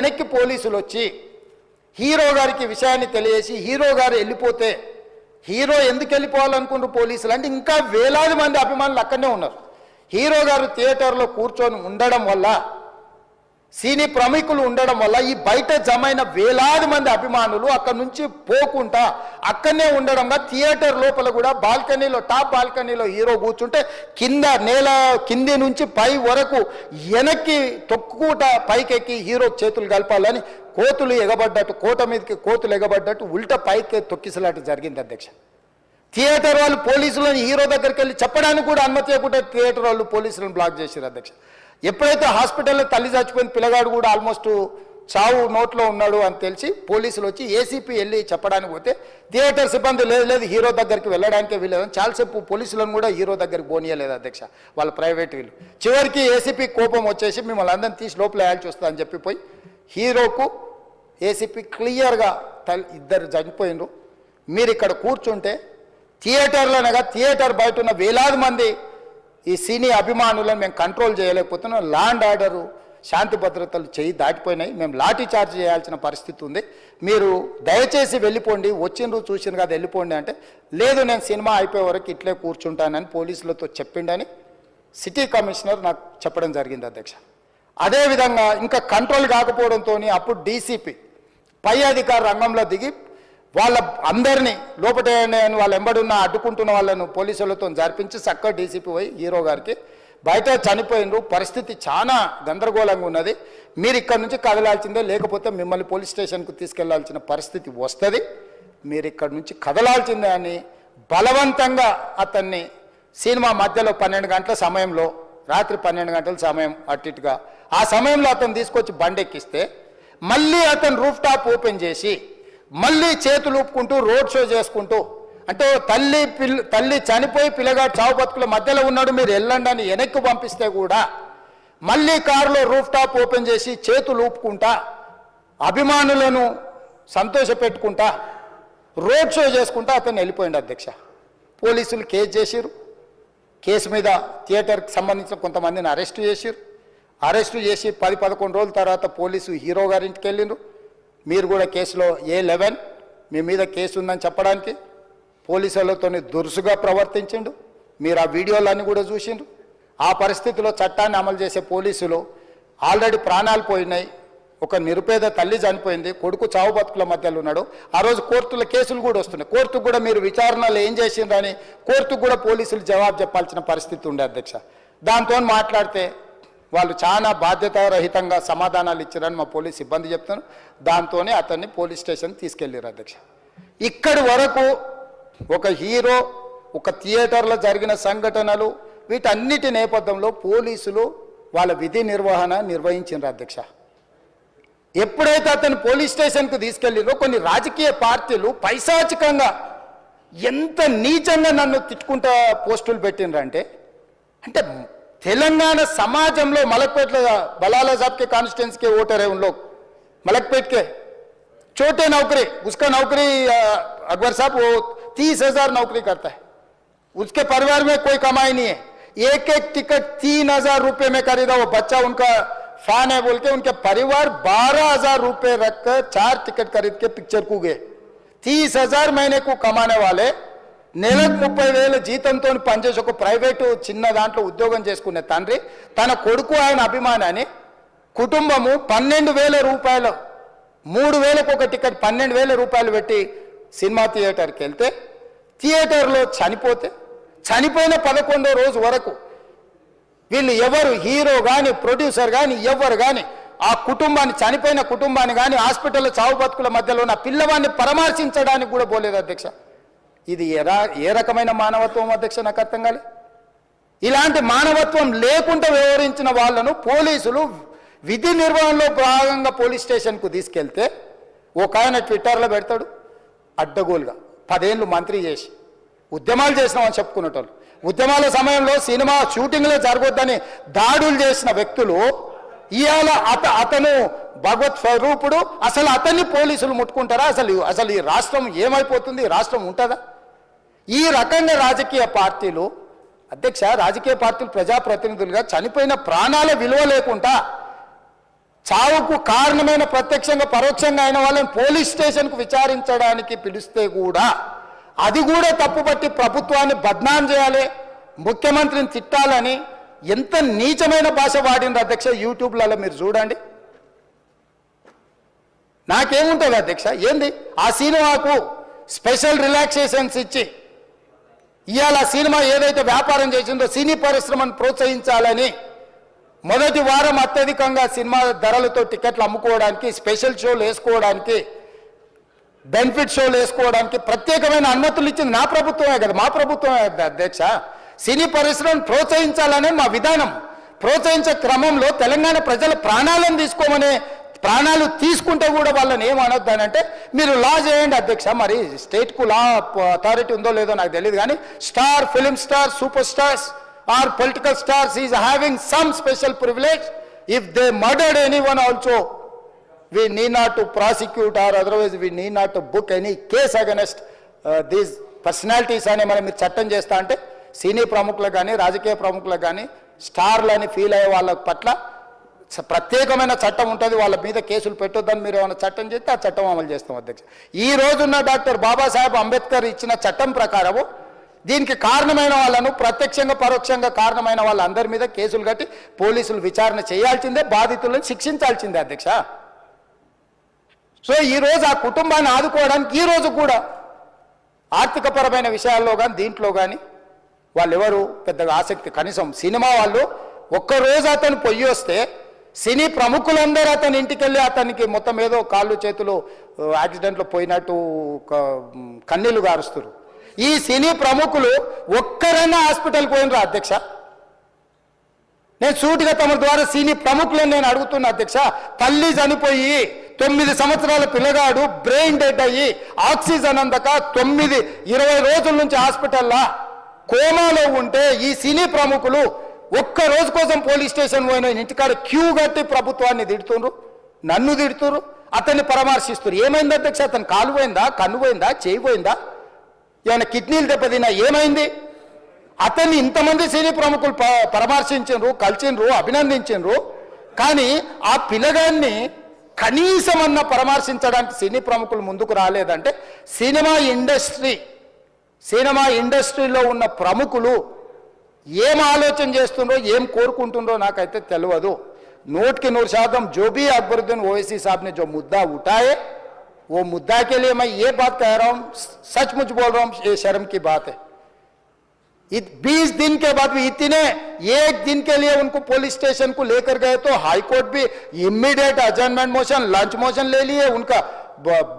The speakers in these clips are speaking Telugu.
వెనక్కి పోలీసులు వచ్చి హీరో గారికి విషయాన్ని తెలియజేసి హీరో గారు వెళ్ళిపోతే హీరో ఎందుకు వెళ్ళిపోవాలనుకుంటారు పోలీసులు అంటే ఇంకా వేలాది మంది అభిమానులు అక్కడనే ఉన్నారు. హీరో గారు థియేటర్లో కూర్చొని ఉండడం వల్ల సినీ ప్రముఖులు ఉండడం వల్ల ఈ బయట జమైన వేలాది మంది అభిమానులు అక్కడ నుంచి పోకుండా అక్కడనే ఉండడంగా థియేటర్ లోపల కూడా బాల్కనీలో టాప్ బాల్కనీలో హీరో కూర్చుంటే కింద నేల కింది నుంచి పై వరకు వెనక్కి తొక్కుట పైకెక్కి హీరో చేతులు కలపాలని కోతులు ఎగబడ్డట్టు కోట మీదకి కోతులు ఎగబడ్డట్టు ఉల్టా పైకి తొక్కిసలాట జరిగింది అధ్యక్ష. థియేటర్ వాళ్ళు పోలీసులను హీరో దగ్గరికి వెళ్ళి చెప్పడానికి కూడా అనుమతి ఇవ్వకుండా థియేటర్ వాళ్ళు పోలీసులను బ్లాక్ చేశారు అధ్యక్ష. ఎప్పుడైతే హాస్పిటల్లో తల్లి చచ్చిపోయిన పిల్లగాడు కూడా ఆల్మోస్ట్ చావు నోట్లో ఉన్నాడు అని తెలిసి పోలీసులు వచ్చి ఏసీపీ వెళ్ళి చెప్పడానికి పోతే థియేటర్ సిబ్బంది లేదు హీరో దగ్గరికి వెళ్ళడానికే వీళ్ళదని చాలాసేపు పోలీసులను కూడా హీరో దగ్గరికి పోనీయలేదు అధ్యక్ష వాళ్ళ ప్రైవేట్ వీళ్ళు. చివరికి ఏసీపీ కోపం వచ్చేసి మిమ్మల్ని అందరిని తీసి లోపల వేయాల్సి వస్తుందని చెప్పిపోయి హీరోకు ఏసీపీ క్లియర్గా ఇద్దరు చనిపోయినరు, మీరు ఇక్కడ కూర్చుంటే థియేటర్లోనగా థియేటర్ బయట ఉన్న వేలాది మంది ఈ సినీ అభిమానులను మేము కంట్రోల్ చేయలేకపోతున్నాం, ల్యాండ్ ఆర్డరు శాంతి భద్రతలు చేయి దాటిపోయినాయి, మేము లాఠీ చార్జ్ చేయాల్సిన పరిస్థితి ఉంది, మీరు దయచేసి వెళ్ళిపోండి, వచ్చిండ్రు చూసిన కదా వెళ్ళిపోండి అంటే లేదు నేను సినిమా అయిపోయే వరకు ఇట్లే కూర్చుంటానని పోలీసులతో చెప్పిండని సిటీ కమిషనర్ నాకు చెప్పడం జరిగింది అధ్యక్ష. అదేవిధంగా ఇంకా కంట్రోల్ కాకపోవడంతో అప్పుడు డీసీపీ పై అధికార రంగంలో దిగి వాళ్ళ అందరినీ లోపల వాళ్ళ ఎంబడున్న అడ్డుకుంటున్న వాళ్ళను పోలీసులతో జరిపించి చక్కగా డీసీపీ పోయి హీరో గారికి బయట చనిపోయినరు, పరిస్థితి చాలా గందరగోళంగా ఉన్నది, మీరు ఇక్కడ నుంచి కదలాల్సిందే లేకపోతే మిమ్మల్ని పోలీస్ స్టేషన్కు తీసుకెళ్లాల్సిన పరిస్థితి వస్తుంది, మీరు ఇక్కడ నుంచి కదలాల్సిందే అని బలవంతంగా అతన్ని సినిమా మధ్యలో 12 గంటల సమయంలో రాత్రి 12 గంటల సమయం అట్టిగా ఆ సమయంలో అతను తీసుకొచ్చి బండెక్కిస్తే మళ్ళీ అతను రూఫ్ టాప్ ఓపెన్ చేసి మళ్ళీ చేతులు ఊపుకుంటూ రోడ్ షో చేసుకుంటూ అంటే తల్లి చనిపోయి పిల్లగాడు చావు బతుకుల మధ్యలో ఉన్నాడు మీరు వెళ్ళండి అని వెనక్కి పంపిస్తే కూడా మళ్ళీ కారులో రూఫ్ టాప్ ఓపెన్ చేసి చేతులు ఊపుకుంటా అభిమానులను సంతోషపెట్టుకుంటా రోడ్ షో చేసుకుంటా అతను వెళ్ళిపోయింది అధ్యక్ష. పోలీసులు కేసు చేసిరు, కేసు మీద థియేటర్కి సంబంధించిన కొంతమందిని అరెస్టు చేసిరు, అరెస్టు చేసి 10-11 రోజుల తర్వాత పోలీసు హీరో గారింటికి వెళ్ళిండ్రు, మీరు కూడా కేసులో A11 మీ మీద కేసు ఉందని చెప్పడానికి పోలీసులతో దురుసుగా ప్రవర్తించిండు, మీరు ఆ వీడియోలన్నీ కూడా చూసిండ్రు. ఆ పరిస్థితిలో చట్టాన్ని అమలు చేసే పోలీసులు ఆల్రెడీ ప్రాణాలు పోయినాయి, ఒక నిరుపేద తల్లి చనిపోయింది, కొడుకు చావు బతుకుల మధ్యలో ఉన్నాడు, ఆ రోజు కోర్టుల కేసులు కూడా వస్తున్నాయి, కోర్టుకు కూడా మీరు విచారణలు ఏం చేసిండ్రని కోర్టుకు కూడా పోలీసులు జవాబు చెప్పాల్సిన పరిస్థితి ఉండే అధ్యక్ష. దాంతో మాట్లాడితే వాళ్ళు చాలా బాధ్యతారహితంగా సమాధానాలు ఇచ్చారని మా పోలీస్ సిబ్బంది చెప్తాను, దాంతోనే అతన్ని పోలీస్ స్టేషన్ తీసుకెళ్ళారు అధ్యక్ష. ఇక్కడి వరకు ఒక హీరో ఒక థియేటర్లో జరిగిన సంఘటనలు వీటన్నిటి నేపథ్యంలో పోలీసులు వాళ్ళ విధి నిర్వహణ నిర్వహించారు అధ్యక్ష. ఎప్పుడైతే అతను పోలీస్ స్టేషన్కు తీసుకెళ్ళిరో కొన్ని రాజకీయ పార్టీలు పైశాచికంగా ఎంత నీచంగా నన్ను తిట్టుకుంటా పోస్టులు పెట్టినరంటే అంటే తెలంగాణ समाजంలో मलकपेट बलाला साहब के कॉन्स्टिट्यूंसी के वोटर है उन लोग मलकपेट के छोटे नौकरी उसका नौकरी अकबर साहब वो 30,000 नौकरी करता है, उसके परिवार में कोई कमाई नहीं है, एक टिकट 3,000 रुपये में खरीदा, वो बच्चा उनका फैन है बोल के उनके परिवार 12,000 रुपये रखकर 4 टिकट खरीद के पिक्चर को गए. 30,000 महीने को कमाने वाले నెలకు 30,000 జీతంతో పనిచేసి ఒక ప్రైవేటు చిన్న దాంట్లో ఉద్యోగం చేసుకునే తండ్రి తన కొడుకు ఆయన అభిమానాన్ని కుటుంబము 12,000 రూపాయలు 3,000కు ఒక టికెట్ 12,000 రూపాయలు పెట్టి సినిమా థియేటర్కి వెళ్తే థియేటర్లో చనిపోయిన 11వ రోజు వరకు వీళ్ళు ఎవరు హీరో కానీ ప్రొడ్యూసర్ కానీ ఎవరు కానీ ఆ కుటుంబాన్ని చనిపోయిన కుటుంబాన్ని కానీ హాస్పిటల్లో చావు బతుకుల మధ్యలో ఉన్న పిల్లవాడిని పరామర్శించడానికి కూడా పోలేదు అధ్యక్ష. ఇది ఏ రకమైన మానవత్వం అధ్యక్ష నాకు అర్థం కాలే. ఇలాంటి మానవత్వం లేకుండా వ్యవహరించిన వాళ్ళను పోలీసులు విధి నిర్వహణలో భాగంగా పోలీస్ స్టేషన్కు తీసుకెళ్తే ఒక ఆయన ట్విట్టర్లో పెడతాడు అడ్డగోలుగా 10 ఏళ్ళు మంత్రి చేసి ఉద్యమాలు చేసినామని చెప్పుకునేటోళ్ళు ఉద్యమాల సమయంలో సినిమా షూటింగ్లో జరగొద్దని దాడులు చేసిన వ్యక్తులు ఇవాళ అతను భగవత్ స్వరూపుడు, అసలు అతన్ని పోలీసులు ముట్టుకుంటారా? అసలు ఈ రాష్ట్రం ఏమైపోతుంది? రాష్ట్రం ఉంటుందా? ఈ రకంగా రాజకీయ పార్టీలు అధ్యక్ష రాజకీయ పార్టీలు ప్రజాప్రతినిధులుగా చనిపోయిన ప్రాణాల విలువ లేకుండా చావుకు కారణమైన ప్రత్యక్షంగా పరోక్షంగా అయిన వాళ్ళని పోలీస్ స్టేషన్కు విచారించడానికి పిలిస్తే కూడా అది కూడా తప్పుపట్టి ప్రభుత్వాన్ని బద్నాం చేయాలి, ముఖ్యమంత్రిని తిట్టాలని ఎంత నీచమైన భాష వాడిండ్రు అధ్యక్ష. యూట్యూబ్లలో మీరు చూడండి. నాకేముంటుంది అధ్యక్ష, ఏంది ఆ సినిమాకు స్పెషల్ రిలాక్సేషన్స్ ఇచ్చి ఇవాళ సినిమా ఏదైతే వ్యాపారం చేసిందో సినీ పరిశ్రమను ప్రోత్సహించాలని మొదటి వారం అత్యధికంగా సినిమా ధరలతో టికెట్లు అమ్ముకోవడానికి, స్పెషల్ షోలు వేసుకోవడానికి, బెనిఫిట్ షోలు వేసుకోవడానికి ప్రత్యేకమైన అనుమతులు ఇచ్చింది నా ప్రభుత్వమే కదా, మా ప్రభుత్వమే కదా అధ్యక్ష. సినీ పరిశ్రమను ప్రోత్సహించాలనే మా విధానం. ప్రోత్సహించే క్రమంలో తెలంగాణ ప్రజల ప్రాణాలను తీసుకోమనే, ప్రాణాలు తీసుకుంటే కూడా వాళ్ళని ఏమనొద్దానంటే మీరు లా చేయండి అధ్యక్ష. మరి స్టేట్కు లా అథారిటీ ఉందో లేదో నాకు తెలియదు, కానీ star, film star, super stars or political stars is having some special privilege. If they murdered anyone also, we need not to prosecute or otherwise we need not to book any case against these personalities అని మనం మీరు చట్టం చేస్తా అంటే సినీ ప్రముఖులకు కానీ రాజకీయ ప్రముఖులకు కానీ స్టార్లని ఫీల్ అయ్యే వాళ్ళ పట్ల ప్రత్యేకమైన చట్టం ఉంటుంది, వాళ్ళ మీద కేసులు పెట్టొద్దని మీరు ఏమైనా చట్టం చేస్తే ఆ చట్టం అమలు చేస్తాం అధ్యక్ష. ఈ రోజున్న డాక్టర్ బాబాసాహెబ్ అంబేద్కర్ ఇచ్చిన చట్టం ప్రకారము దీనికి కారణమైన వాళ్ళను, ప్రత్యక్షంగా పరోక్షంగా కారణమైన వాళ్ళందరి మీద కేసులు కట్టి పోలీసులు విచారణ చేయాల్సిందే, బాధితులను శిక్షించాల్సిందే అధ్యక్ష. సో ఈరోజు ఆ కుటుంబాన్ని ఆదుకోవడానికి ఈ రోజు కూడా ఆర్థికపరమైన విషయాల్లో కానీ దీంట్లో కానీ వాళ్ళు ఎవరు పెద్దగా ఆసక్తి, కనీసం సినిమా వాళ్ళు ఒక్కరోజు అతను పొయ్యి వస్తే సినీ ప్రముఖులందరూ అతని ఇంటికి వెళ్ళి అతనికి మొత్తం ఏదో కాళ్ళు చేతులు యాక్సిడెంట్లో పోయినట్టు కన్నీళ్లు గారుస్తారు. ఈ సినీ ప్రముఖులు ఒక్కరైనా హాస్పిటల్కి పోయినరా అధ్యక్ష? నేను సూటిగా తమ ద్వారా సినీ ప్రముఖులను నేను అడుగుతున్నా అధ్యక్ష. తల్లి చనిపోయి 9 సంవత్సరాల పిల్లగాడు బ్రెయిన్ డెడ్ అయ్యి ఆక్సిజన్ అందక 20 రోజుల నుంచి హాస్పిటల్లో కోమాలో ఉంటే ఈ సినీ ప్రముఖులు ఒక్క రోజు కోసం పోలీస్ స్టేషన్ పోయిన ఇంటికాడ క్యూ కట్టి ప్రభుత్వాన్ని తిడుతున్నారు, నన్ను తిడుతున్నారు, అతన్ని పరామర్శిస్తున్నారు. ఏమైంది అధ్యక్ష? అతను కాలు పోయిందా, కన్ను పోయిందా, చేయి పోయిందా, ఏమైనా కిడ్నీలు దెబ్బతిన్నా, ఏమైంది? అతన్ని ఇంతమంది సినీ ప్రముఖులు పరామర్శించరు, కలిసిండ్రు, అభినందించరు, కానీ ఆ పిల్లగాన్ని కనీసమన్నా పరామర్శించడానికి సినీ ప్రముఖులు ముందుకు రాలేదంటే సినిమా ఇండస్ట్రీలో ఉన్న ప్రముఖులు ఏం ఆలోచన చేస్తుండ్రో, ఏం కోరుకుంటుండ్రో నాకైతే తెలియదు. 100% जो भी अकबरुद्दीन ओवैसी साहब ने जो मुद्दा उठाए वो मुद्दा के लिए मैं ये बात कह रहा हूं, सचमुच बोल रहा हूं, ये शर्म की बात है. 20 दिन के बाद भी इतने एक दिन के लिए उनको पुलिस स्टेशन को लेकर गए तो हाई कोर्ट भी इमीडिएट अजर्नमेंट मोशन, लंच मोशन ले लिए, उनका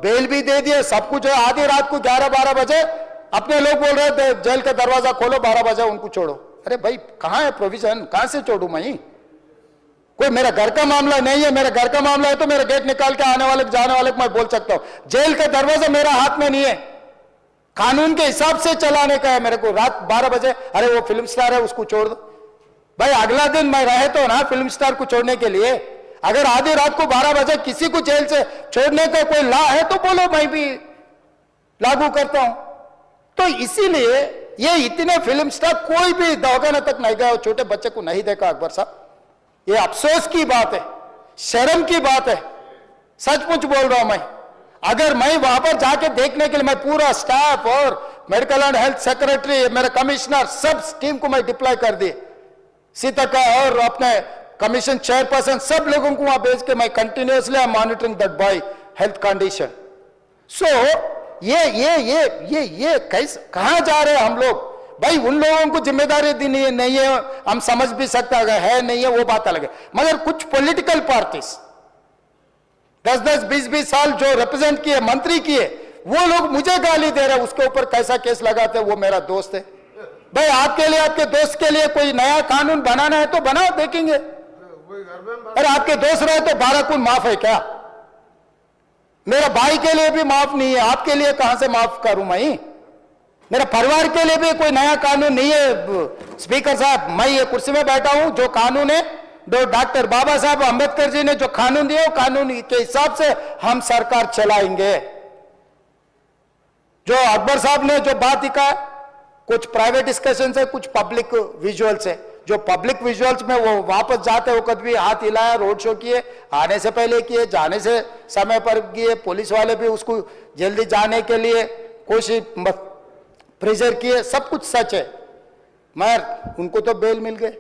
बेल भी दे दिए, सब कुछ है. आधी रात को 11-12 बजे अपने लोग बोल रहे थे जेल का दरवाजा खोलो, 12 बजे उनको छोड़ो. अरे भाई कहां है प्रोविजन, कहां से छोड़ू मैं? कोई मेरा घर का मामला नहीं है, मेरा घर का मामला है तो मेरा गेट निकाल के आने वाले जाने वाले को मैं बोल सकता हूं. जेल का दरवाजा मेरा हाथ में नहीं है, कानून के हिसाब से चलाने का है मेरे को. रात 12 बजे अरे वो फिल्म स्टार है उसको छोड़ दो. भाई अगला दिन मैं रहे तो ना फिल्म स्टार को छोड़ने के लिए. अगर आधी रात को 12 बजे किसी को जेल से छोड़ने का कोई लॉ है तो बोलो, मैं भी लागू करता हूं. तो इसीलिए ये इतने फिल्म स्टार कोई भी दवाखाना तक नहीं गया, छोटे बच्चे को नहीं देखा अकबर साहब. ये अफसोस की बात है, शर्म की बात है, सचमुच बोल रहा हूं मैं. अगर मैं वहां पर जाके देखने के लिए मैं पूरा स्टाफ और मेडिकल एंड हेल्थ सेक्रेटरी, मेरे कमिश्नर, सब टीम को मैं डिप्लॉय कर दिए, सीता और अपने कमीशन चेयरपर्सन, सब लोगों को वहां भेज के मैं continuously I am monitoring that boy health condition. So ये कैसे कहां जा रहे हैं हम लोग? भाई उन लोगों को जिम्मेदारी दी नहीं है, हम समझ भी सकते है नहीं है वो बात अलग है, मगर कुछ पॉलिटिकल पार्टीज 10-10, 20-20 साल जो रिप्रेजेंट किए, मंत्री किए, वो लोग मुझे गाली दे रहे हैं. उसके ऊपर कैसा केस लगाते हैं? वो मेरा दोस्त है. भाई आपके लिए, आपके दोस्त के लिए कोई नया कानून बनाना है तो बनाओ, देखेंगे. अरे आपके दोस्त रहे तो 12 खून माफ है क्या? मेरा भाई के लिए भी माफ नहीं है, आपके लिए कहां से माफ करूं मैं? मेरा परिवार के लिए भी कोई नया कानून नहीं है. स्पीकर साहब, मैं ये कुर्सी में बैठा हूं, जो कानून है, जो डॉक्टर बाबा साहब अंबेडकर जी ने जो कानून दिया, वो कानून के हिसाब से हम सरकार चलाएंगे. जो अकबर साहब ने जो बात लिखा, कुछ प्राइवेट डिस्कशन है, कुछ पब्लिक विजुअल्स है, जो पब्लिक विजुअल्स में वो वापस जाते वक्त भी हाथ हिलाया, रोड शो किए, आने से पहले किए, जाने से समय पर किए, पुलिस वाले भी उसको जल्दी जाने के लिए कोशिश प्रेशर किए, सब कुछ सच है, मगर उनको तो बेल मिल गए।